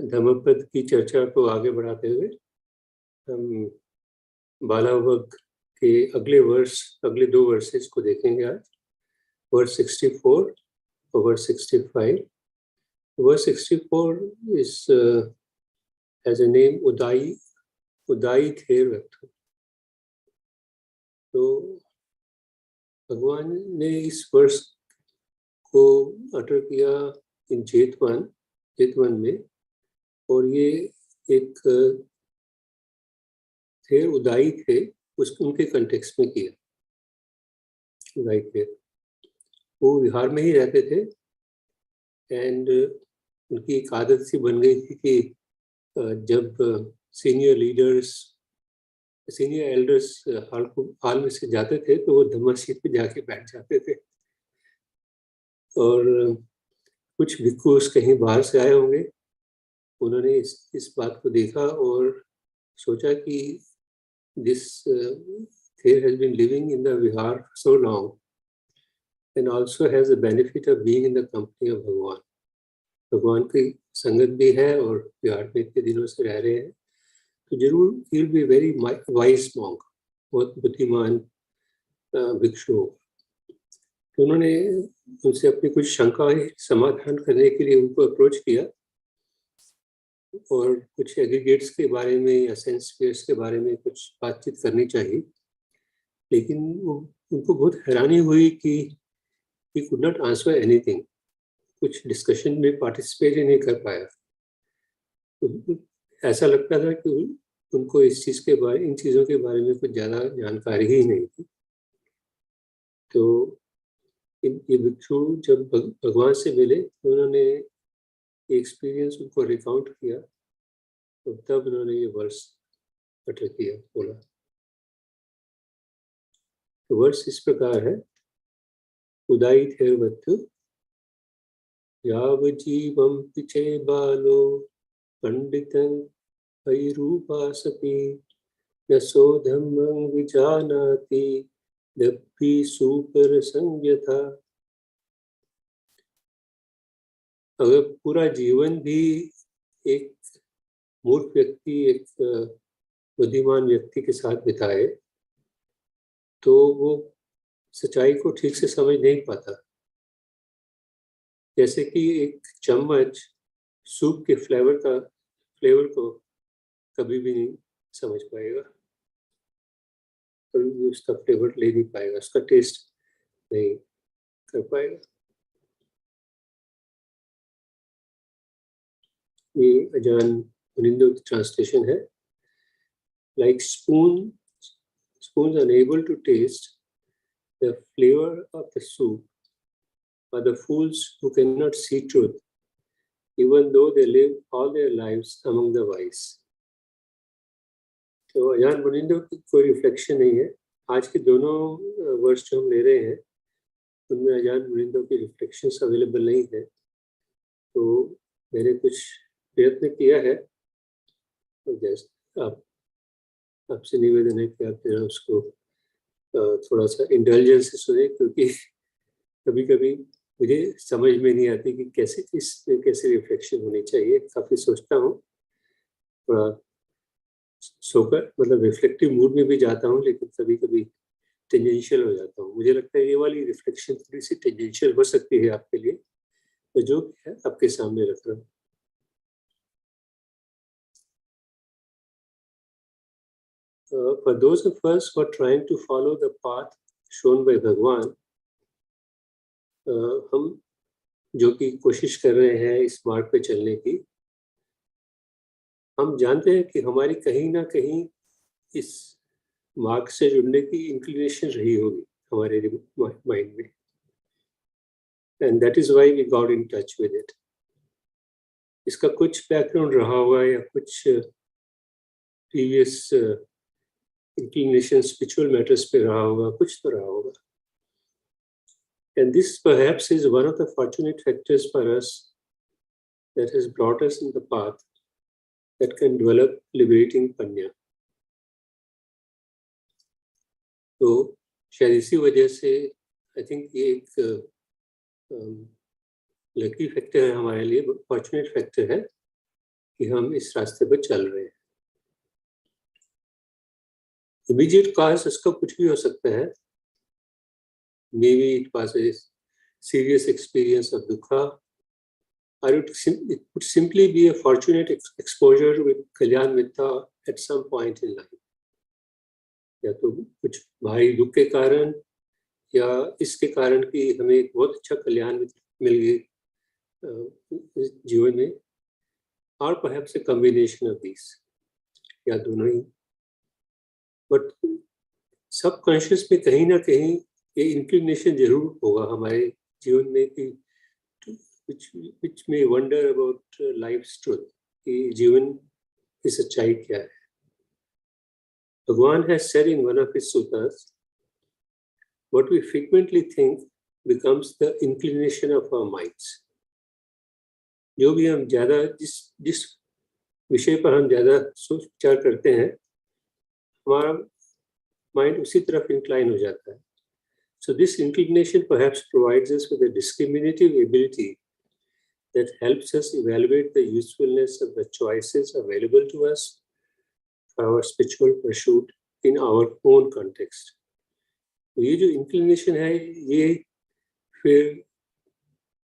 धम्मपद की चर्चा को आगे बढ़ाते हुए हम बालावर्ग के अगले दो वर्सेस को देखेंगे आज, वर्स 64 और verse 65। Verse 64 is has a name उदाई थेर व्यक्त। तो भगवान ने इस वर्ष को अटर किया इन जेतवन में, और ये एक थे उदाई थे उनके कंटेक्स्ट में किया। उदाई थे वो बिहार में ही रहते थे, एंड उनकी एक आदत सी बन गई थी कि जब सीनियर एल्डर्स हाल में से जाते थे तो वो धम्मा सीट पे जाके बैठ जाते थे। और कुछ भिक्खुस कहीं बाहर से आए होंगे, उन्होंने इस बात को देखा और सोचा कि this there has been living in the Vihar so long and also has the benefit of being in the company of भगवान। भगवान की संगत भी है और बिहार में इतने दिनों से रह रहे हैं, तो जरूर he will be very wise monk, बहुत बुद्धिमान भिक्षु होगा। तो उन्होंने उनसे अपनी कुछ शंकाएं समाधान करने के लिए उनको अप्रोच किया और कुछ एग्रीगेट्स के बारे में या सेंस स्पेयर्स के बारे में कुछ बातचीत करनी चाहिए। लेकिन उनको बहुत हैरानी हुई कि he could not answer anything, कुछ डिस्कशन में पार्टिसिपेट ही नहीं कर पाया। तो ऐसा लगता था कि उनको इन चीज़ों के बारे में कुछ ज़्यादा जानकारी ही नहीं थी। तो ये भिक्षु जब भगवान से मिले तो उन्होंने एक्सपीरियंस उनको रिकाउंट किया, तो तब उन्होंने ये वर्स अटर किया, बोला। तो वर्स इस प्रकार है, उदाई थेरवत्तु याव जीवं पिचे बालो पंडितं वैरूपासति यशो धम्मं विजानाति दप्पि सुपर संयथा। अगर पूरा जीवन भी एक मूर्ख व्यक्ति एक बुद्धिमान व्यक्ति के साथ बिताए तो वो सच्चाई को ठीक से समझ नहीं पाता। जैसे कि एक चम्मच सूप के फ्लेवर को कभी भी नहीं समझ पाएगा, कभी भी उसका फ्लेवर ले नहीं पाएगा, उसका टेस्ट नहीं कर पाएगा। ये अजान मुनिंदो की ट्रांसलेशन है। Like spoons unable to taste the flavor of the soup are the fools who cannot see truth, even though they live all their lives among the wise। तो अजान मुनिंदो की कोई रिफ्लेक्शन नहीं है। आज के दोनों वर्ड्स जो हम ले रहे हैं उनमें अजान मुनिंदो की रिफ्लेक्शंस अवेलेबल नहीं है। तो मैंने कुछ प्रयत्न किया है, तो जैसे आपसे निवेदन है कि आप जरा उसको थोड़ा सा इंटेलिजेंस से सुने, क्योंकि कभी कभी मुझे समझ में नहीं आती कि कैसे रिफ्लेक्शन होनी चाहिए। काफ़ी सोचता हूँ, थोड़ा सोकर मतलब रिफ्लेक्टिव मूड में भी जाता हूँ, लेकिन कभी कभी टेंजेंशियल हो जाता हूँ। मुझे लगता है ये वाली रिफ्लेक्शन थोड़ी सी टेंजेंशियल हो सकती है आपके लिए, तो जो है आपके सामने रख रहा हूँ। For those of us who are trying to follow the path shown by भगवान, हम जो कि कोशिश कर रहे हैं इस मार्ग पे चलने की, हम जानते हैं कि हमारी कहीं ना कहीं इस मार्ग से जुड़ने की इंक्लिनेशन रही होगी हमारे माइंड में, and that is why we got in touch with it. इसका कुछ बैकग्राउंड रहा होगा या कुछ प्रीवियस इंक्लिनेशन स्पिरिचुअल मैटर्स पे रहा होगा, कुछ तो रहा होगा। And this perhaps is one of the fortunate factors for us that has brought us in the path that can develop liberating panya। तो शायद इसी वजह से आई थिंक ये एक लकी फैक्टर है हमारे लिए, फॉर्चुनेट फैक्टर है कि हम इस रास्ते पर चल रहे हैं। इमीडिएट कॉज उसका कुछ भी हो सकता है। Maybe it was a serious experience of dukha, or it could simply be a fortunate exposure with Kalyan Mitta at some point in life. या तो कुछ भारी दुख के कारण या इसके कारण कि हमें एक बहुत अच्छा कल्याण मिल गई जीवन में, और perhaps a combination of these, या दोनों ही। बट सबकॉन्शियस में कहीं ना कहीं ये इंक्लिनेशन जरूर होगा हमारे जीवन में कि which may wonder about life's truth, कि जीवन की सच्चाई क्या है। भगवान has said in one of his suttas, what we frequently think becomes the inclination of our minds. जो भी हम ज्यादा जिस विषय पर हम ज्यादा सोच विचार करते हैं, हमारा माइंड उसी तरफ इंक्लाइन हो जाता है। So this inclination perhaps provides us with a discriminative ability that helps us evaluate the usefulness of the choices available to us for our spiritual pursuit in our own context. तो ये जो inclination है, ये फिर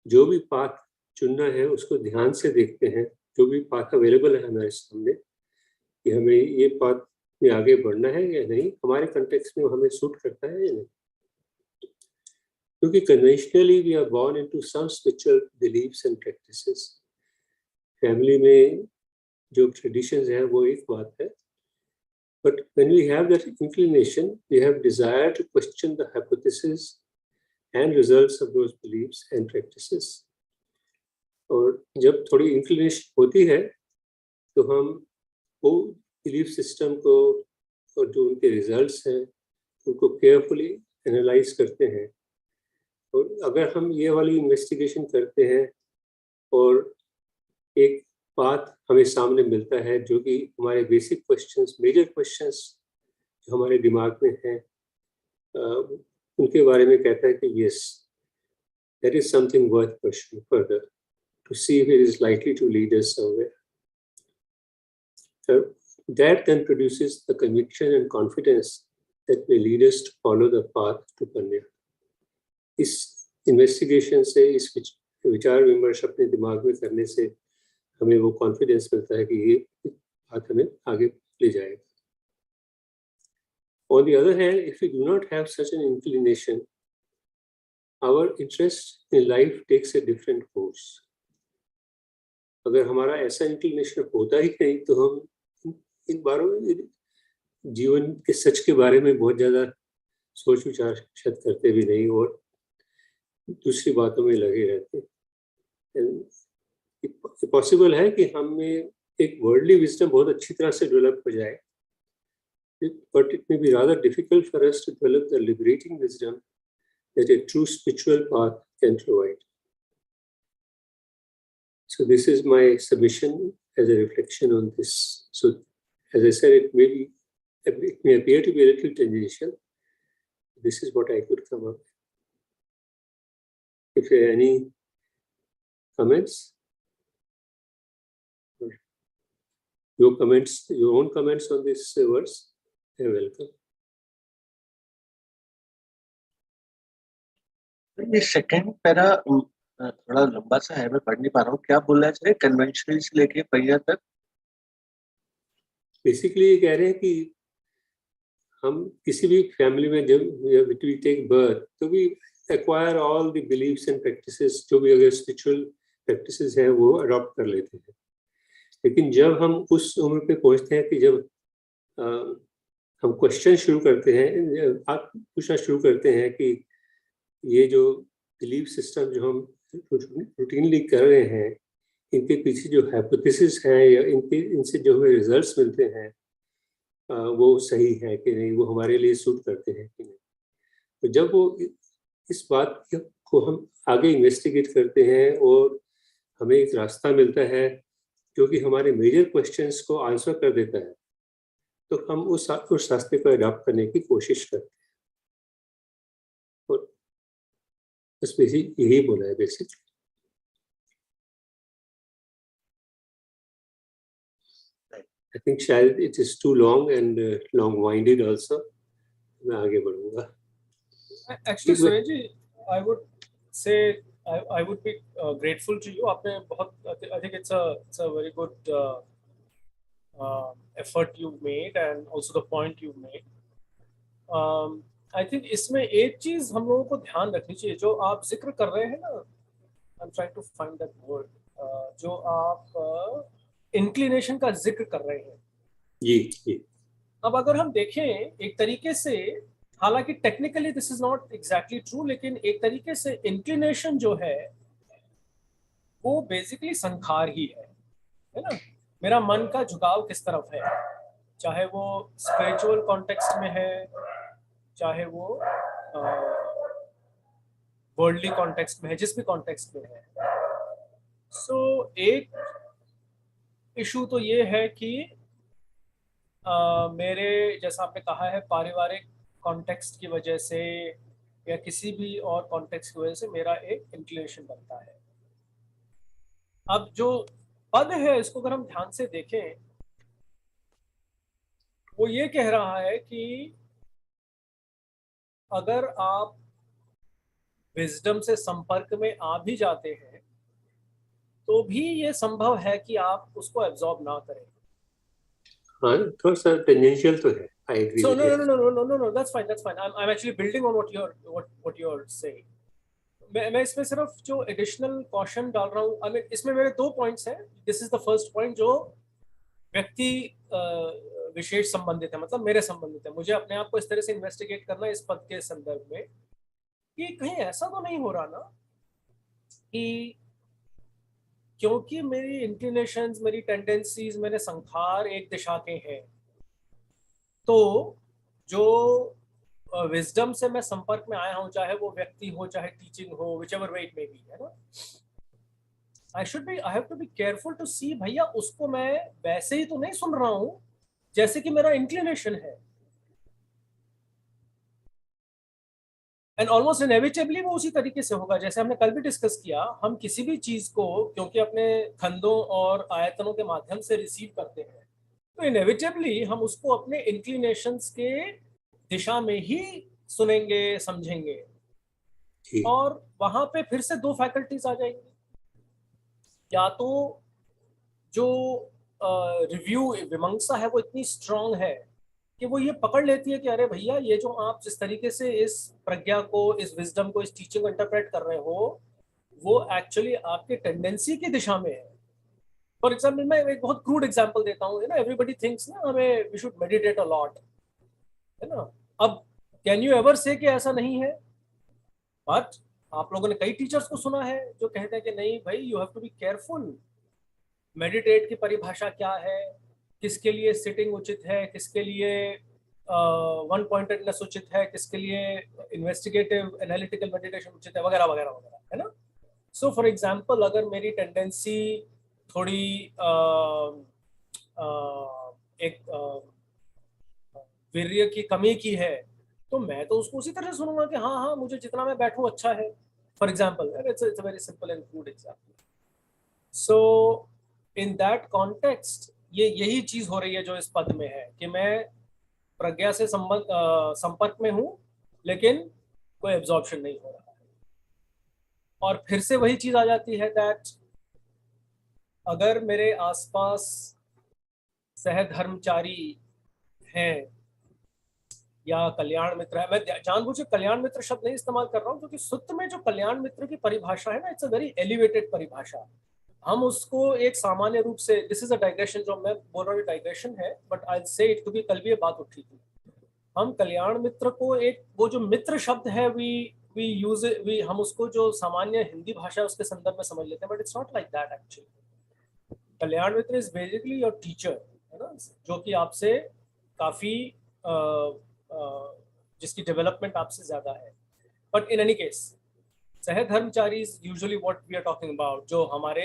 जो भी path चुनना है उसको ध्यान से देखते हैं, जो भी पाथ अवेलेबल है हमारे सामने, कि हमें ये पाथ में आगे बढ़ना है या नहीं, हमारे कंटेक्स्ट में हमें सूट करता है या नहीं। क्योंकि conventionally we are born into some spiritual beliefs and practices. Family में जो ट्रेडिशंस है वो एक बात है, but when we have that inclination, we have desire to question the hypothesis and results of those beliefs and practices. और जब थोड़ी इंक्लिनेशन होती है तो हम वो बिलीफ सिस्टम को और जो उनके रिजल्ट्स हैं उनको केयरफुली एनालाइज करते हैं। और अगर हम ये वाली इन्वेस्टिगेशन करते हैं और एक बात हमें सामने मिलता है जो कि हमारे बेसिक क्वेश्चंस, मेजर क्वेश्चंस जो हमारे दिमाग में हैं, उनके बारे में कहता है कि yes, that is something worth pursuing further to see if it is likely to lead us somewhere. That then produces the conviction and confidence that may lead us to follow the path to Panya. इस investigation से, इस विचार विमर्श अपने दिमाग में करने से हमें वो कॉन्फिडेंस मिलता है कि ये बात हमें आगे ले जाएगा। On the other hand, if we do not have such an inclination, our interest in life takes a different course. अगर हमारा ऐसा इंक्लिनेशन होता ही नहीं तो हम इन बारों जीवन के सच के बारे में बहुत ज़्यादा सोच विचार शायद करते भी नहीं और दूसरी बातों में लगे रहते हैं। पॉसिबल है कि हमें एक वर्ल्डली विजडम बहुत अच्छी तरह से डेवलप हो जाए, but it may be rather difficult for us to develop the liberating wisdom that a true spiritual path can provide. So this is my submission as a reflection on this. So as I said, it may appear to be a little tangential. This is what I could come up with. If there are any comments, or your own comments on this verse, you're welcome. ये second para थोड़ा लंबा सा है, मैं पढ़ नहीं पा रहा हूँ। क्या बोलना चाहिए कन्वेंशनल से लेके पहिया तक? बेसिकली ये कह रहे हैं कि हम किसी भी फैमिली में जब वी टेक बर्थ तो भी acquire all the beliefs and practices, जो भी अगर स्पिरिचुअल प्रैक्टिसेस हैं वो अडॉप्ट कर लेते हैं। लेकिन जब हम उस उम्र पे पहुंचते हैं कि जब हम क्वेश्चन शुरू करते हैं, आप पूछना शुरू करते हैं कि ये जो बिलीफ सिस्टम जो हम रूटीनली कर रहे हैं, इनके पीछे जो हाइपोथेसिस हैं या इनसे जो हमें रिजल्ट्स मिलते हैं वो सही है कि नहीं, वो हमारे लिए सूट करते हैं कि नहीं। तो जब वो इस बात को हम आगे इन्वेस्टिगेट करते हैं और हमें एक रास्ता मिलता है जो कि हमारे मेजर क्वेश्चंस को आंसर कर देता है, तो हम उस रास्ते को अडॉप्ट करने की कोशिश करते हैं। और बस यही बोला है बेसिकली। आई थिंक शायद it is too long and long winded also. मैं आगे बढ़ूंगा. Actually, Suresh ji, I would say I would be grateful to you. आपने बहुत, I think it's a very good effort you've made and also the point you've made. I think इसमें एक चीज हम लोगों को ध्यान रखनी चाहिए जो आप जिक्र कर रहे हैं ना. I'm trying to find that word. जो आप इंक्लिनेशन का जिक्र कर रहे हैं. जी. अब अगर हम देखें एक तरीके से, हालांकि technically this is not exactly true, लेकिन एक तरीके से इंक्लिनेशन जो है वो बेसिकली संखार ही है ना. मेरा मन का झुकाव किस तरफ है, चाहे वो स्पिरिचुअल कॉन्टेक्स्ट में है, चाहे वो वर्ल्डली कॉन्टेक्स्ट में है, जिस भी कॉन्टेक्स्ट में है. सो एक इशू तो ये है कि मेरे, जैसा आपने कहा है, पारिवारिक कॉन्टेक्स्ट की वजह से या किसी भी और कॉन्टेक्स्ट की वजह से मेरा एक इंक्लिनेशन बनता है. अब जो पद है इसको अगर हम ध्यान से देखें, वो ये कह रहा है कि अगर आप विजडम से संपर्क में आ भी जाते हैं तो भी ये संभव है कि आप उसको एब्जॉर्ब ना करें. हाँ, थोड़ा सा टेंजेंशियल तो है. I agree. So no, that's fine. I'm actually building on what you're saying. मैं इसमें सिर्फ जो एडिशनल कॉशन डाल रहा हूँ. I mean, इसमें मेरे 2 पॉइंट्स हैं. This is the first point जो व्यक्ति विशेष संबंधित है, मतलब मेरे संबंधित है. मुझे अपने आप को इस तरह से इन्वेस्टिगेट करना है इस पद के संदर्भ में कि कहीं ऐसा तो नहीं हो रहा ना कि क्योंकि मेरी इंक्लिनेशंस, मेरी टेंडेंसीज, मेरे संखार एक दिशा के हैं, तो जो विजडम से मैं संपर्क में आया हूं, चाहे वो व्यक्ति हो, चाहे टीचिंग हो, whichever way it may be, है ना, I have to be careful to see भैया उसको मैं वैसे ही तो नहीं सुन रहा हूं जैसे कि मेरा इंक्लिनेशन है. एंड ऑलमोस्ट इनएविटेबली वो उसी तरीके से होगा जैसे हमने कल भी डिस्कस किया. हम किसी भी चीज को क्योंकि अपने खंडों और आयतनों के माध्यम से रिसीव करते हैं, तो इनएविटेबली हम उसको अपने इंक्लिनेशंस के दिशा में ही सुनेंगे, समझेंगे. और वहां पे फिर से 2 फैकल्टीज आ जाएंगी. या तो जो रिव्यू विमंशा है वो इतनी स्ट्रांग है कि वो ये पकड़ लेती है कि अरे भैया ये जो आप जिस तरीके से इस प्रज्ञा को, इस विजडम को, इस टीचिंग को इंटरप्रेट कर रहे हो वो एक्चुअली आपके टेंडेंसी की दिशा में है. फॉर एग्जाम्पल मैं एक बहुत क्रूड एग्जाम्पल देता हूँ. एवरीबडी थिंक्स ना हमें we should meditate a lot, है ना. अब कैन यू एवर से कि ऐसा नहीं है? बट आप लोगों ने कई टीचर्स को सुना है जो कहते हैं कि नहीं भाई, you have to be careful. Meditate की परिभाषा क्या है, किसके लिए सिटिंग उचित है, किसके लिए वन पॉइंटेडनेस उचित है, किसके लिए इन्वेस्टिगेटिव एनालिटिकल मेडिटेशन उचित है, वगैरह वगैरह वगैरह, है ना. सो फॉर एग्जांपल अगर मेरी टेंडेंसी थोड़ी एक वीर्य की कमी की है तो मैं तो उसको उसी तरह से सुनूंगा कि हाँ मुझे जितना मैं बैठूं अच्छा है. For example it's a very simple and crude example. So in that context यही चीज हो रही है जो इस पद में है कि मैं प्रज्ञा से संपर्क में हूं लेकिन कोई एब्जॉर्प्शन नहीं हो रहा है. और फिर से वही चीज आ जाती है दैट अगर मेरे आसपास सहधर्मचारी हैं या कल्याण मित्र है, मैं जानबूझ के कल्याण मित्र शब्द नहीं इस्तेमाल कर रहा हूँ क्योंकि सूत्र में जो कल्याण मित्र की परिभाषा है ना, इट्स अ वेरी एलिवेटेड परिभाषा. हम उसको एक सामान्य रूप से, दिस इज अ डाइग्रेशन, जो मैं बोल रहा हूँ डाइग्रेशन है, बट आई से इट क्योंकि कल भी ये बात उठी थी. हम कल्याण मित्र को एक, वो जो मित्र शब्द है वी यूज वी, हम उसको जो सामान्य हिंदी भाषा है उसके संदर्भ में समझ लेते हैं, but it's not like that actually. Kalyan Mitra is basically your teacher, है ना, जो कि आपसे काफी जिसकी डेवलपमेंट आपसे ज्यादा है. बट इन एनी केस सहधर्मचारी is usually what we are talking about, जो हमारे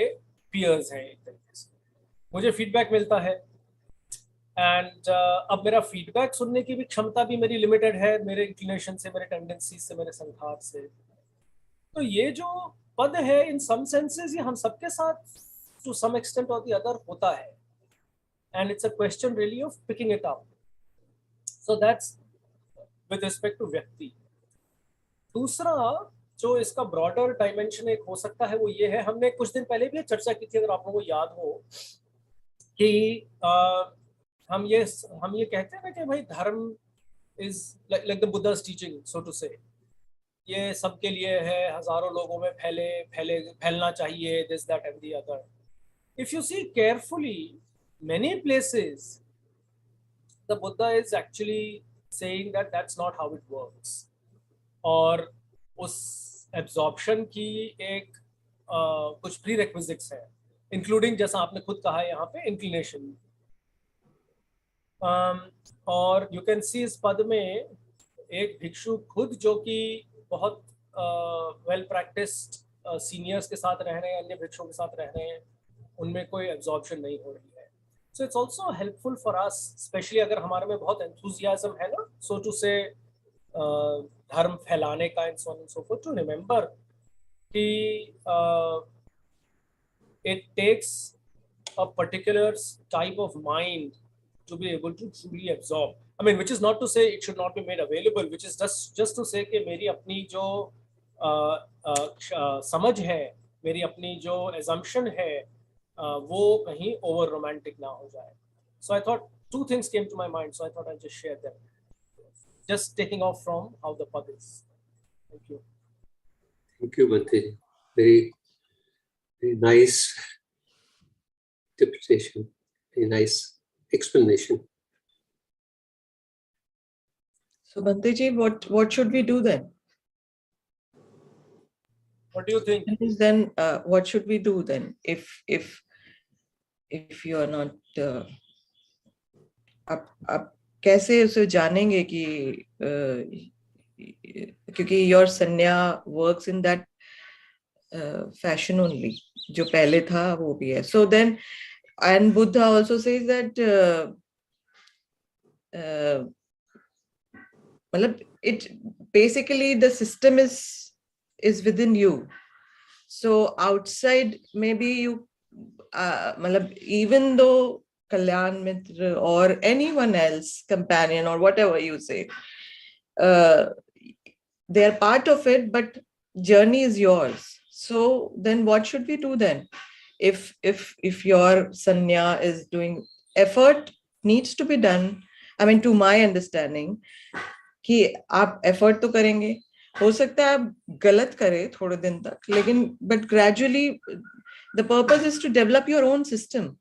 पियर्स हैं एक तरीके से. मुझे फीडबैक मिलता है एंड अब मेरा फीडबैक सुनने की भी क्षमता भी मेरी लिमिटेड है, मेरे इंक्लिनेशन से, मेरे टेंडेंसी से, मेरे संखार से. तो ये जो पद है इन सम सेंसेस ये हम सबके साथ टू सम एक्सटेंट और द अदर होता है. and it's a question really of picking it up. So that's with respect to व्यक्ति. दूसरा जो इसका ब्रॉडर डायमेंशन एक हो सकता है वो ये है, हमने कुछ दिन पहले भी चर्चा की थी, अगर आप लोगों को याद हो, कि हम ये कहते हैं ना कि भाई धर्म is like the Buddha's teaching, so to say, ये सबके लिए है, हजारों लोगों में फैलना चाहिए, this, that and the other. If you see carefully, many places the Buddha is actually saying that that's not how it works. और उस absorption की एक कुछ prerequisites है, including जैसा आपने खुद कहा है यहाँ पे inclination. और you can see इस पद में एक भिक्षु खुद जो कि बहुत well practiced सीनियर्स के साथ रह रहे हैं, अन्य भिक्षुओं के साथ रह रहे हैं, उनमें कोई एब्जॉर्प्शन नहीं हो रही है. So it's also helpful for us, specially अगर हमारे में बहुत एंथुजियाज्म है ना, सो टू से धर्म फैलाने का, and so on and so forth, to remember कि it takes a particular type of mind to be able to truly absorb. I mean, which is not to say it should not be made available, which is just to say कि मेरी अपनी जो समझ है, मेरी अपनी जो assumption है, वो कहीं over romantic ना हो जाए. So I thought two things came to my mind, so I thought I'll just share them. Just taking off from how the pad is. Thank you. Thank you, Bhante. Very, very nice interpretation. Very nice explanation. So Bhante ji, what should we do then? What do you think? Then what should we do then if you are not आप कैसे उसे जानेंगे कि क्योंकि your sanya works in that fashion only, जो पहले था वो भी है. So then, and Buddha also says that it basically the system is within you. So outside maybe you even though Kalyan Mitra or anyone else, companion or whatever you say, they are part of it, but journey is yours. So then what should we do then? If your sanya is doing, effort needs to be done. I mean, to my understanding, कि आप effort तो करेंगे, हो सकता है आप गलत करें थोड़े दिन तक, लेकिन but gradually the purpose is to develop your own system.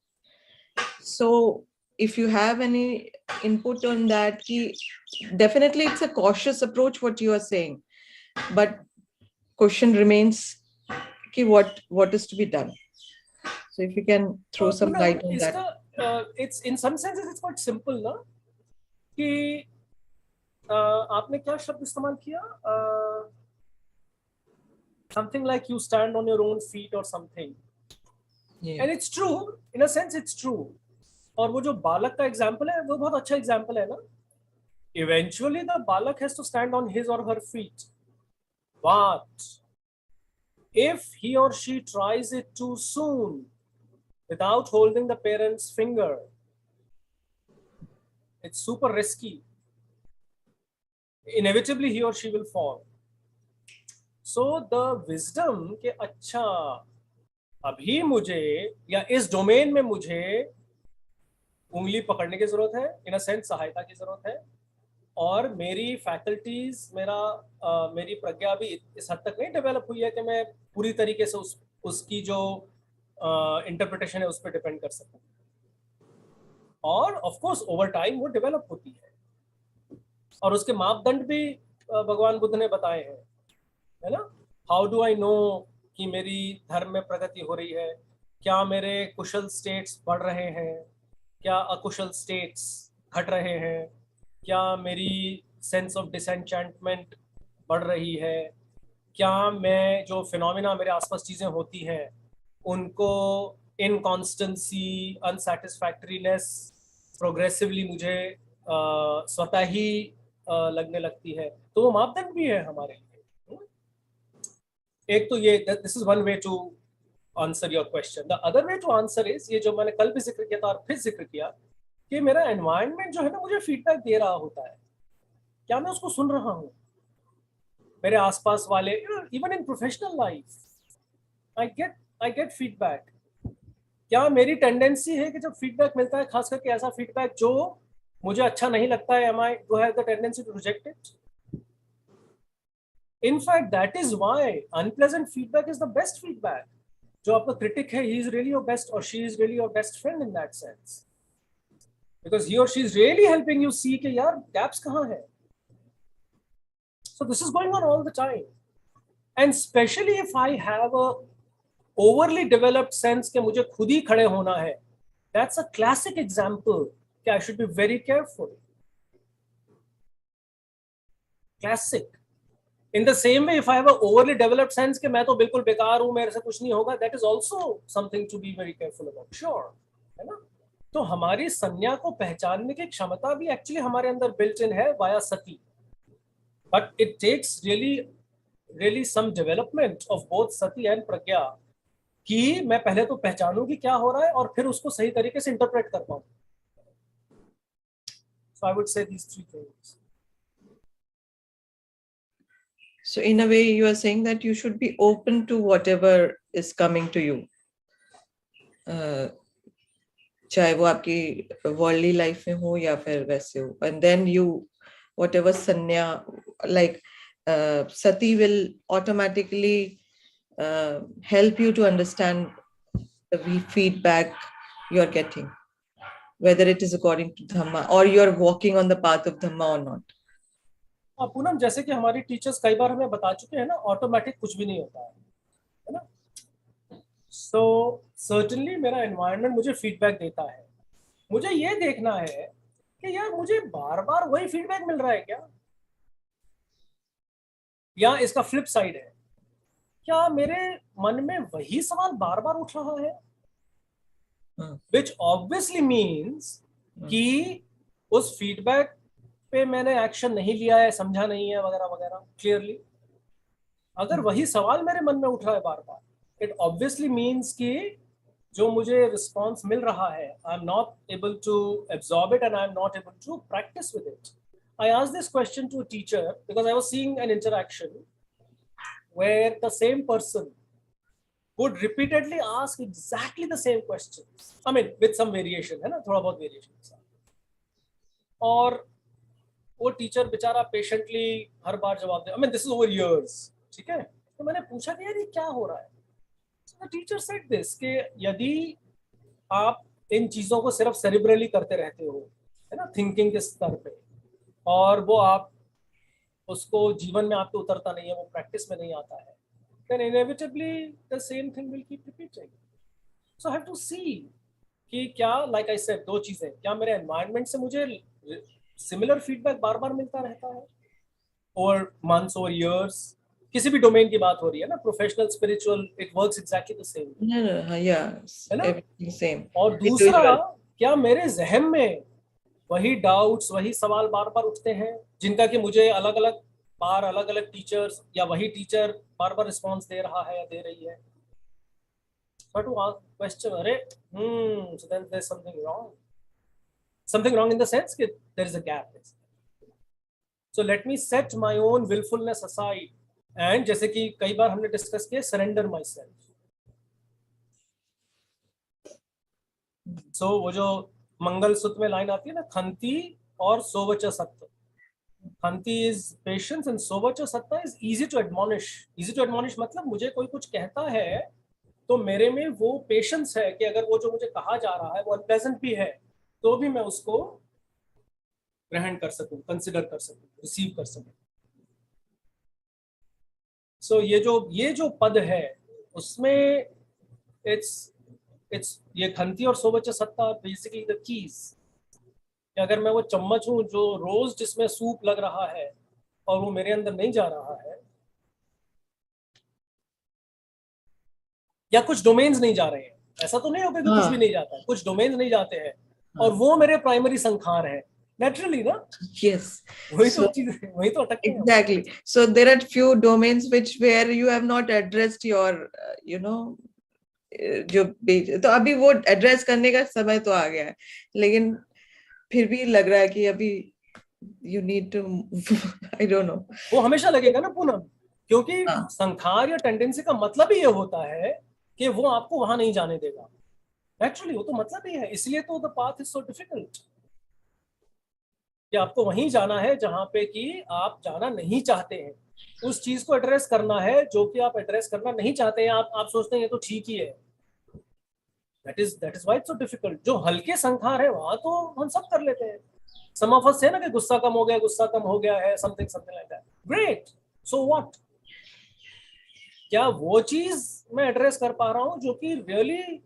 So if you have any input on that, कि definitely it's a cautious approach what you are saying, but question remains कि what is to be done. So if you can throw some light on that. It's in some senses it's quite simple, ना? कि आपने क्या शब्द इस्तेमाल किया? Something like you stand on your own feet or something. Yeah. And it's true, in a sense it's true. और वो जो बालक का एग्जाम्पल है वो बहुत अच्छा एग्जाम्पल है ना. Eventually the balak has to stand on his or her feet. But if he or she tries it too soon, without holding the parent's finger, it's super risky. Inevitably he or she will fall. So the wisdom कि अच्छा अभी मुझे या इस domain में मुझे उंगली पकड़ने की जरूरत है, इन अ सेंस सहायता की जरूरत है, और मेरी फैकल्टीज, मेरी प्रज्ञा भी इस हद तक नहीं डेवलप हुई है कि मैं पूरी तरीके से उसकी जो इंटरप्रिटेशन है उस पर डिपेंड कर सकूं. और ऑफ कोर्स ओवर टाइम वो डेवलप होती है, और उसके मापदंड भी भगवान बुद्ध ने बताए हैं, है ना. हाउ डू आई नो कि मेरी धर्म में प्रगति हो रही है? क्या मेरे कुशल स्टेट्स बढ़ रहे हैं? क्या अकुशल स्टेट्स घट रहे हैं? क्या मेरी सेंस ऑफ डिसएंचेंटमेंट बढ़ रही है? क्या मैं जो फिनोमिना मेरे आसपास चीज़ें होती हैं उनको इनकॉन्स्टेंसी, अनसैटिस्फैक्टरीनेस प्रोग्रेसिवली मुझे स्वतः ही लगने लगती है? तो वो मापदंड भी है हमारे लिए. एक तो ये, this is one way to answer your question. The other way to answer is, ये जो मैंने कल भी जिक्र किया था और फिर जिक्र किया, कि मेरा एनवायरनमेंट जो है ना मुझे फीडबैक दे रहा होता है, क्या मैं उसको सुन रहा हूँ? मेरे आसपास वाले, even in professional life I get feedback. क्या मेरी टेंडेंसी है कि जब फीडबैक मिलता है, खास करके ऐसा फीडबैक जो मुझे अच्छा नहीं लगता है, do I have the tendency to reject it? In fact, that is why unpleasant feedback is the best feedback. जो आपका critic है, he is really your best or she is really your best friend in that sense, because he or she is really helping you see कि यार gaps कहाँ है. So this is going on all the time, and especially if I have a overly developed sense कि मुझे खुद ही खड़े होना है, that's a classic example कि I should be very careful. Classic. In the same way, if I have a overly developed sense कि मैं तो बिल्कुल बेकार हूँ, मेरे से कुछ नहीं होगा, that is also something to be very careful about. Sure, है ना? तो हमारी संज्ञा को पहचानने की क्षमता भी actually हमारे अंदर built in है via sati, but it takes really some development of both sati and pragya कि मैं पहले तो पहचानूं कि क्या हो रहा है और फिर उसको सही तरीके से इंटरप्रेट कर पाऊं. So I would say these three things. So in a way, you are saying that you should be open to whatever is coming to you. चाहे वो आपकी worldly life में हो या फिर वैसे हो. And then you, whatever sanya, like sati will automatically help you to understand the feedback you're getting, whether it is according to Dhamma or you're walking on the path of Dhamma or not. Poonam, जैसे कि हमारी teachers कई बार हमें बता चुके हैं ना, automatic कुछ भी नहीं होता है ना. सो सर्टेनली मेरा एनवायरनमेंट मुझे फीडबैक देता है. मुझे ये देखना है कि यार मुझे बार बार वही फीडबैक मिल रहा है क्या, या इसका फ्लिप साइड है, क्या मेरे मन में वही सवाल बार बार उठ रहा है, which obviously means कि उस फीडबैक पे मैंने एक्शन नहीं लिया है, समझा नहीं है वगैरह वगैरह. क्लियरली अगर वही सवाल मेरे मन में उठ रहा है बार बार, इट ऑब्वियसली मीन्स कि जो मुझे रिस्पॉन्स मिल रहा है, I am not able to absorb it and I am not able to practise with it. I asked this question to a teacher because I was seeing an interaction where the same person would repeatedly ask exactly the same questions. I mean, with some variation, है ना, थोड़ा बहुत variation. और वो teacher बेचारा patiently हर बार जवाब दे. I mean, this is over years. ठीक है. तो मैंने पूछा कि यार ये क्या हो रहा है. So the teacher said this कि यदि आप इन चीजों को सिर्फ सेरिब्रली करते रहते हो, है ना, थिंकिंग के स्तर पे, और वो आप उसको जीवन में आपको उतरता नहीं है, वो प्रैक्टिस में नहीं आता है, then inevitably the same thing will keep repeating. So I have to see कि क्या, like I said, दो चीजें, क्या मेरे एनवायरनमेंट से मुझे सिमिलर फीडबैक बार बार मिलता रहता है और मंथ्स और इयर्स, किसी भी डोमेन की बात हो रही है ना, professional, spiritual, it works exactly the same. Everything same. और दूसरा, क्या मेरे जहन में वही डाउट्स, वही सवाल बार बार उठते हैं जिनका कि मुझे अलग अलग बार अलग अलग टीचर्स या वही टीचर बार बार रिस्पॉन्स दे रहा है या दे रही है. But to ask question, अरे so then there's something wrong in the sense that there is a gap. So let me set my own willfulness aside and जैसे कि कई बार हमने डिस्कस किया, surrender myself. So वो जो मंगल सूत्र में लाइन आती है ना, खंती और सोवच सत्य. खंती is patience and सोवच सत्य is easy to admonish. Easy to admonish मतलब मुझे कोई कुछ कहता है तो मेरे में वो पेशेंस है कि अगर वो जो मुझे कहा जा रहा है वो अनप्लेजेंट भी है तो भी मैं उसको ग्रहण कर सकूं, कंसिडर कर सकूं, रिसीव कर सकूं. सो ये जो पद है उसमें इट्स ये खंती और सोवच सत्ता बेसिकली द कीज. अगर मैं वो चम्मच हूं जो रोज जिसमें सूप लग रहा है और वो मेरे अंदर नहीं जा रहा है, या कुछ डोमेन्स नहीं जा रहे हैं, ऐसा तो नहीं होगा कि कुछ भी नहीं जाता है, कुछ डोमेन्स नहीं जाते हैं और वो मेरे प्राइमरी संखार है, naturally ना. Yes. वही तो अटकते हैं. Exactly. So there are few domains where you have not addressed your तो अभी वो एड्रेस करने का समय तो आ गया है, लेकिन फिर भी लग रहा है कि अभी you need to I don't know. वो हमेशा लगेगा ना पूनम, क्योंकि हाँ। संखार या टेंडेंसी का मतलब ही ये होता है कि वो आपको वहां नहीं जाने देगा। नेचुरली वो तो मतलब ही है, इसलिए तो the path is so difficult कि आपको वहीं जाना है जहां पे कि आप जाना नहीं चाहते हैं। उस चीज को एड्रेस करना है जो कि आप एड्रेस करना नहीं चाहते हैं। आप सोचते हैं ये तो ठीक ही है। That is why it's so difficult. जो हल्के संखार है वहां तो हम सब कर लेते हैं। सम ऑफ अस है ना कि गुस्सा कम हो गया है, something something like that, great, so what. क्या वो चीज मैं एड्रेस कर पा रहा हूं जो कि रियली,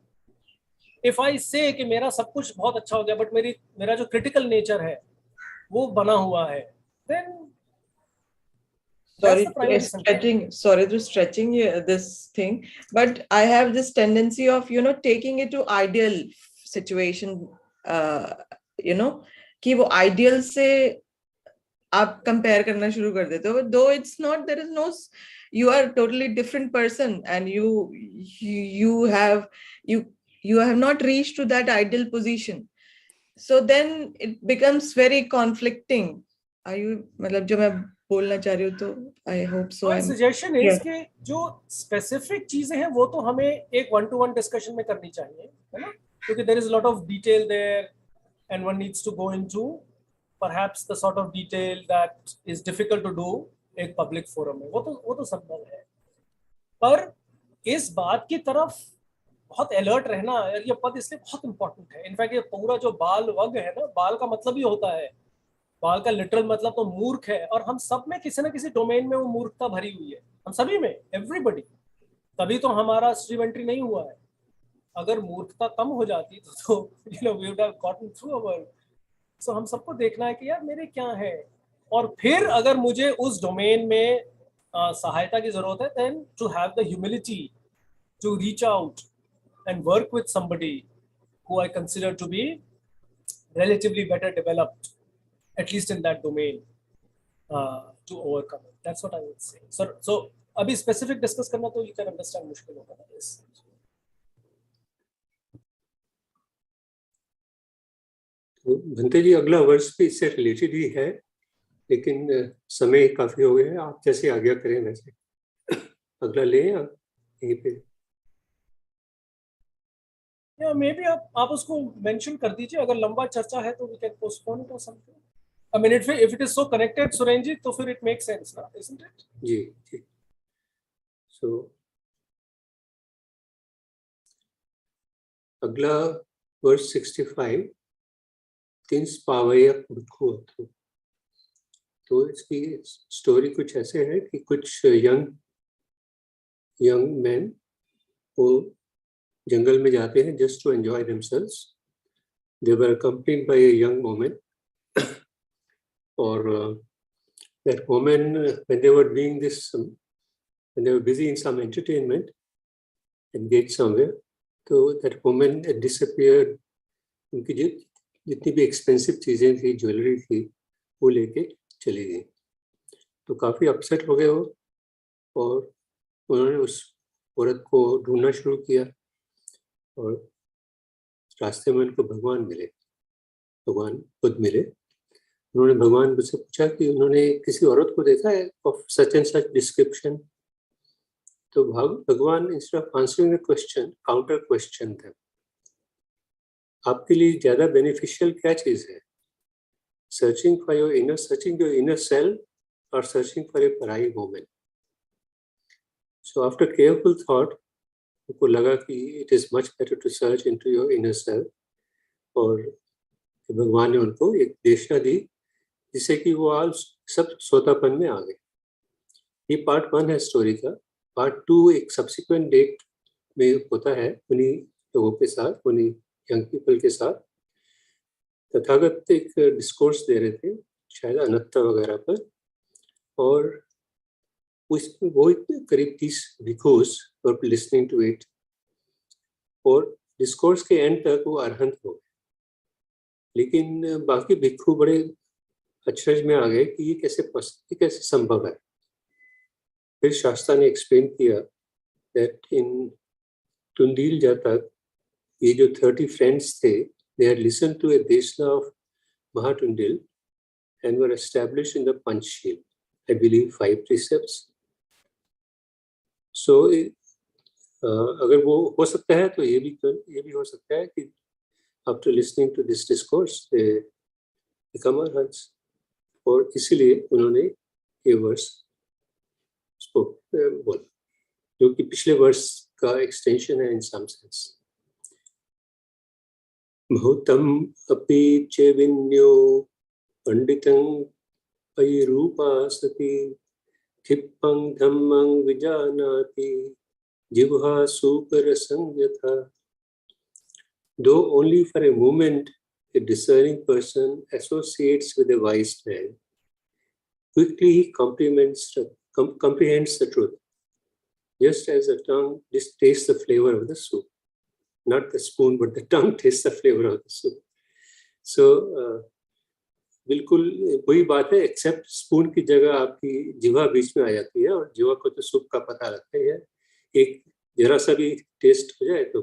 इफ आई से कि मेरा सब कुछ बहुत अच्छा हो गया बट मेरा जो क्रिटिकल नेचर है वो बना हुआ है, then that's the primary sankhara. Sorry to stretching this thing, but I have this tendency of taking it to ideal situation, कि वो ideal से आप कंपेयर करना शुरू कर देते हो, though it's not, there is no, you are totally different person and you have not reached to that ideal position, so then it becomes very conflicting. Are you, मतलब जो मैं बोलना चाह रही हूँ, तो I hope so. My suggestion is कि जो स्पेसिफिक चीजें हैं वो तो हमें एक 1-to-1 डिस्कशन में करनी चाहिए, है ना, क्योंकि there is a lot of detail there and one needs to go into perhaps the sort of detail that is difficult to do एक पब्लिक फोरम में। वो तो संभव है, पर इस बात की तरफ बहुत अलर्ट रहना यार, ये पद इसलिए बहुत इंपॉर्टेंट है। इनफैक्ट ये पूरा जो बाल वर्ग है ना, बाल का मतलब ही होता है, बाल का लिटरल मतलब तो मूर्ख है, और हम सब में किसी ना किसी डोमेन में वो मूर्खता भरी हुई है, हम सभी में, एवरीबडी। तभी तो हमारा स्ट्रीम एंट्री नहीं हुआ है। अगर मूर्खता कम हो जाती तो we would have gotten through our. So हम सबको देखना है कि यार मेरे क्या है, और फिर अगर मुझे उस डोमेन में सहायता की जरूरत है, then to have the humility to reach out and work with somebody who I consider to be relatively better developed, at least in that domain, to overcome it. That's what I would say. So अभी specific discuss करना तो you can understand मुश्किल होगा ना इस। तो भंते जी, अगला वर्ष भी इससे रिलेटेड ही है, लेकिन समय काफी हो गया है। आप जैसे आज्ञा करें वैसे अगला लें यहीं पे। या मे बी आप उसको मेंशन कर दीजिए, अगर लंबा चर्चा है तो वी कैन पोस्टपोन इट और something. I mean, if it is so connected, Surenji, तो फिर it makes sense, ना, isn't it? Ji ji. So अगला वर्ष 65, तिंस पावैया भिक्खु अथु। तो इसकी स्टोरी कुछ ऐसे है कि कुछ यंग मैन वो जंगल में जाते हैं just to enjoy themselves. They were accompanied by a young woman, or that woman, when they were doing this, when they were busy in some entertainment, engaged somewhere, तो that woman had disappeared. उनकी जितनी भी expensive चीजें थी, jewellery थी, वो लेके चली गई। तो काफी अपसेट हो गए वो, और उन्होंने उस औरत को ढूंढना शुरू किया, और रास्ते में उनको भगवान बुद्ध मिले। उन्होंने भगवान से पूछा कि उन्होंने किसी औरत को देखा है of such and such description. तो भगवान instead of answering the question, counter question था, आपके लिए ज्यादा बेनिफिशियल क्या चीज है, सर्चिंग योर इनर सेल्फ और सर्चिंग फॉर ए पराई woman. So after careful thought उनको लगा कि it is much better to search into your inner self, और भगवान ने उनको एक दिशा दी जिससे कि वो आज सब सोतापन में आ गए। ये पार्ट 1 है स्टोरी का। पार्ट 2 एक सब्सिक्वेंट डेट में होता है उन्हीं लोगों के साथ, उन्हीं यंग पीपल के साथ। तथागत एक डिस्कोर्स दे रहे थे, शायद अनत्ता वगैरह पर, और वो करीब 30 भिक्षुस वर लिसनिंग टू इट, और डिस्कोर्स के एंड तक वो अरहंत हो गए। लेकिन बाकी भिक्षु बड़े अचरज में आ गए कि ये कैसे संभव है। फिर शास्त्रा ने एक्सप्लेन किया that in Tundil Jatak, ये जो 30 friends थे, they had listened to a Desna of Mahatundil and were established in the Panchsheel, I believe 5 precepts. So अगर वो हो सकता है तो ये भी हो सकता है कि after listening to this discourse they become arhats, और इसीलिए उन्होंने ये वर्स बोला, जो कि पिछले वर्स का एक्सटेंशन है इन सम सेंस। बहुतम अपि च विन्यो पंडितं पयिरूपासति क्षिप्पं धम्मं विजानाति जिह्वा सुपरसं यथा। Though only for a moment a discerning person associates with a wise man, quickly he comprehends the truth, just as the tongue tastes the flavor of the soup. Not the spoon, but the tongue tastes the flavor of the soup. So, बिल्कुल वही बात है, accept spoon की जगह आपकी जिह्वा बीच में आ जाती है, और जिह्वा को तो सूप का पता लगता ही है। एक जरा सा भी टेस्ट हो जाए तो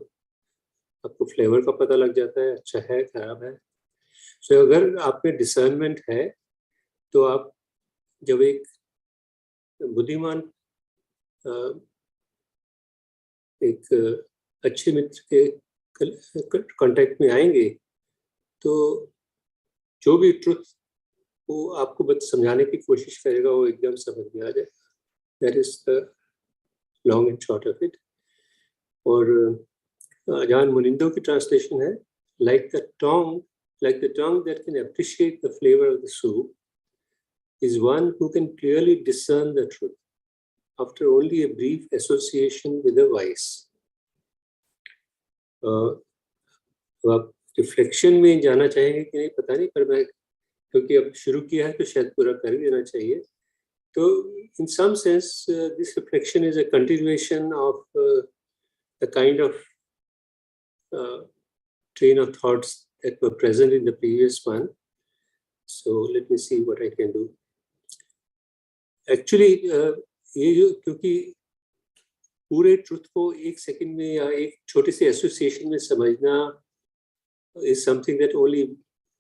आपको फ्लेवर का पता लग जाता है, अच्छा है, खराब है। सो अगर आप में डिसर्नमेंट है तो आप जब एक बुद्धिमान एक अच्छे मित्र के कांटेक्ट में आएंगे तो जो भी ट्रुथ वो आपको बस समझाने की कोशिश करेगा वो एकदम समझ में आ जाएगा। That is the long and short of it. और आजान मुनिंदो की ट्रांसलेशन है, like the tongue that can appreciate the flavor of the soup is one who can clearly discern the truth after only a brief association with the wise. आप reflection में जाना चाहेंगे कि नहीं पता नहीं, पर मैं क्योंकि अब शुरू किया है तो शायद पूरा कर देना चाहिए। तो in some sense this reflection is a continuation of the kind of train of thoughts that were present in the previous one. So let me see what I can do. Actually ये जो क्योंकि पूरे truth को एक second में या एक छोटे से एसोसिएशन में समझना is something that only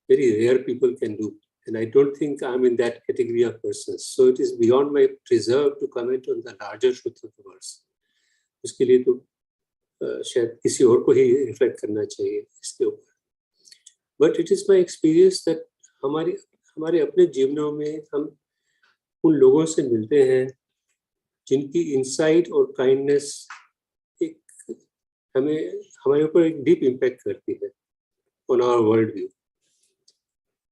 very rare people can do, and I don't think I'm in that category of persons. So it is beyond my reserve to comment on the larger truth of the verse. उसके लिए तो शायद किसी और को ही reflect करना चाहिए इसके ऊपर। But it is my experience that हमारे अपने जीवनों में हम उन लोगों से मिलते हैं जिनकी इंसाइट और काइंडनेस एक हमारे ऊपर एक डीप इम्पैक्ट करती है on our worldview,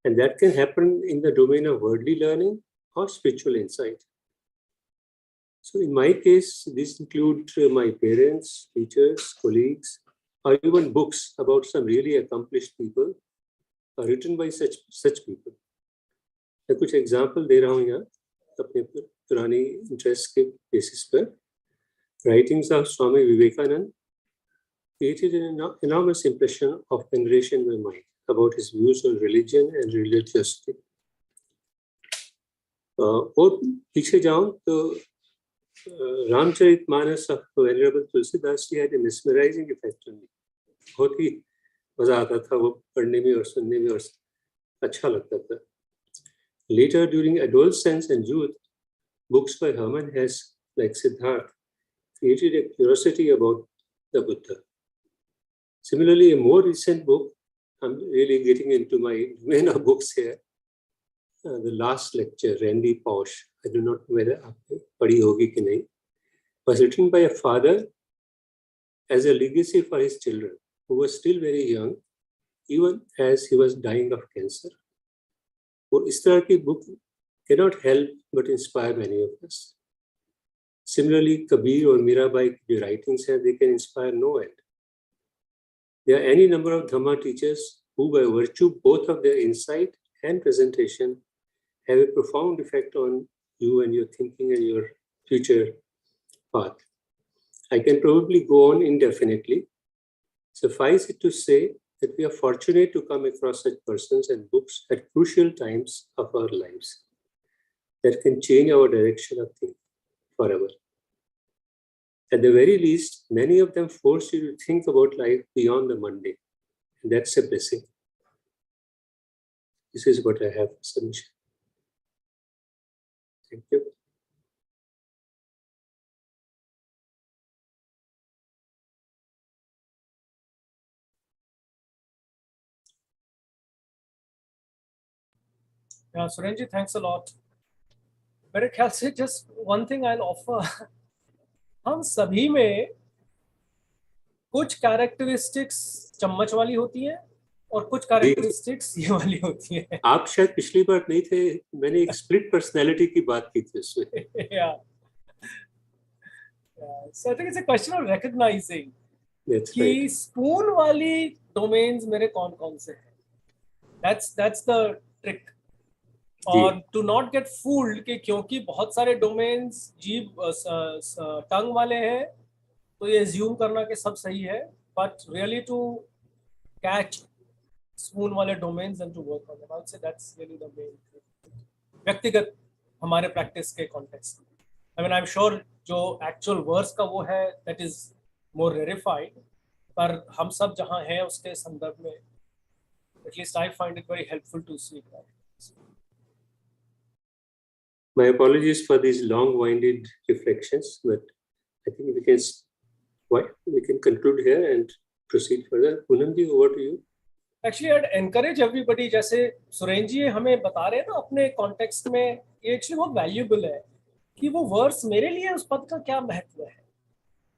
and that can happen in the domain of worldly learning or spiritual insight. So in my case, these include my parents, teachers, colleagues, or even books about some really accomplished people written by such people. मैं कुछ example दे रहा हूँ यहाँ अपने पुरानी interest के basis पर। Writings of Swami Vivekananda created an enormous impression of veneration in my mind about his views on religion and religiosity. और पीछे जाऊं तो Ramcharitmanas of Venerable Tulsidas ji had a mesmerizing effect on me. बहुत ही मजा आता था वो पढ़ने में और सुनने में, और अच्छा लगता था। Later, during adolescence and youth, books by Hermann Hesse, like Siddharth, created a curiosity about the Buddha. Similarly, a more recent book, I'm really getting into my domain of books here, The Last Lecture, Randy Pausch, I do not know whether आपने पढ़ी होगी कि नहीं, was written by a father as a legacy for his children, who were still very young, even as he was dying of cancer. और इस तरह की book cannot help but inspire many of us. Similarly, Kabir और मीराबाई की जो writings हैं, they can inspire no end. There are any number of Dhamma teachers who, by virtue both of their insight and presentation, have a profound effect on you and your thinking and your future path. I can probably go on indefinitely. Suffice it to say that we are fortunate to come across such persons and books at crucial times of our lives that can change our direction of thinking forever. At the very least, many of them force you to think about life beyond the Monday. And that's a blessing. This is what I have for submission. Thank you. Yeah, Surenji, thanks a lot. मेरे ख्याल से just one thing I'll offer. हम सभी में कुछ characteristics चम्मच वाली होती हैं और कुछ कैरेक्टरिस्टिक्स ये वाली होती हैं. आप शायद पिछली बार नहीं थे, मैंने एक स्प्लिट पर्सनैलिटी की बात की थी उसमें. Yeah. So I think it's a question of recognizing कि स्पून वाली डोमेन्स मेरे कौन कौन से हैं. That's the trick. और टू नॉट गेट फूल्ड कि क्योंकि बहुत सारे डोमेन्स जीभ टंग वाले हैं तो ये एज्यूम करना कि सब सही है, but really to catch spoon वाले domains and to work on them. I would say that's really the main व्यक्तिगत हमारे प्रैक्टिस के कॉन्टेक्स्ट में. I mean I am sure जो एक्चुअल वर्ड्स का वो है दैट इज मोर रेरिफाइड, पर हम सब जहाँ हैं उसके संदर्भ में at least I find it very helpful to speak that. My apologies for these long-winded reflections, but I think we can conclude here and proceed further. Poonam ji, over to you. Actually, I'd encourage everybody, जैसे सुरेन जी हमें बता रहे हैं ना अपने context में, ये actually बहुत वैल्यूएबल है कि वो वर्ड्स मेरे लिए उस पद का क्या महत्व है.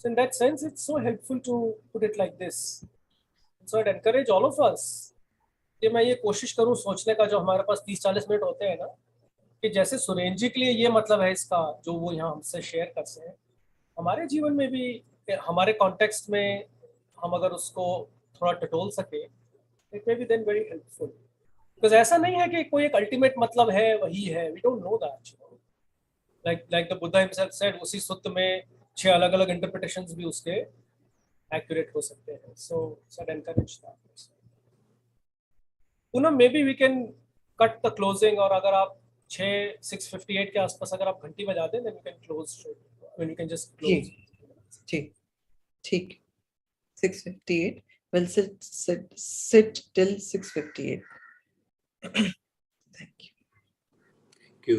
So in that sense, it's so helpful to put it like this. So I'd encourage all of us कि मैं ये कोशिश करूँ सोचने का, जो हमारे पास 30-40 मिनट होते हैं ना, कि जैसे सुरेन जी के लिए ये मतलब है इसका जो वो यहाँ हमसे शेयर करते हैं, हमारे जीवन में भी हमारे कॉन्टेक्स्ट में हम अगर उसको थोड़ा टटोल सके, it may be then very helpful. Because ऐसा नहीं है कि कोई एक अल्टीमेट मतलब है वही है. We don't know that. Like the Buddha himself said, उसी सूत्र में 6 अलग अलग इंटरप्रिटेशंस भी उसके एक्यूरेट हो सकते हैं. So so encourage that. Poonam, maybe we can cut the closing, और अगर आप 6:58 के आसपास अगर आप घंटी बजा दें, then you can close. When you can just close. ठीक. 6:58. We'll sit till 6:58. Thank you. Thank you.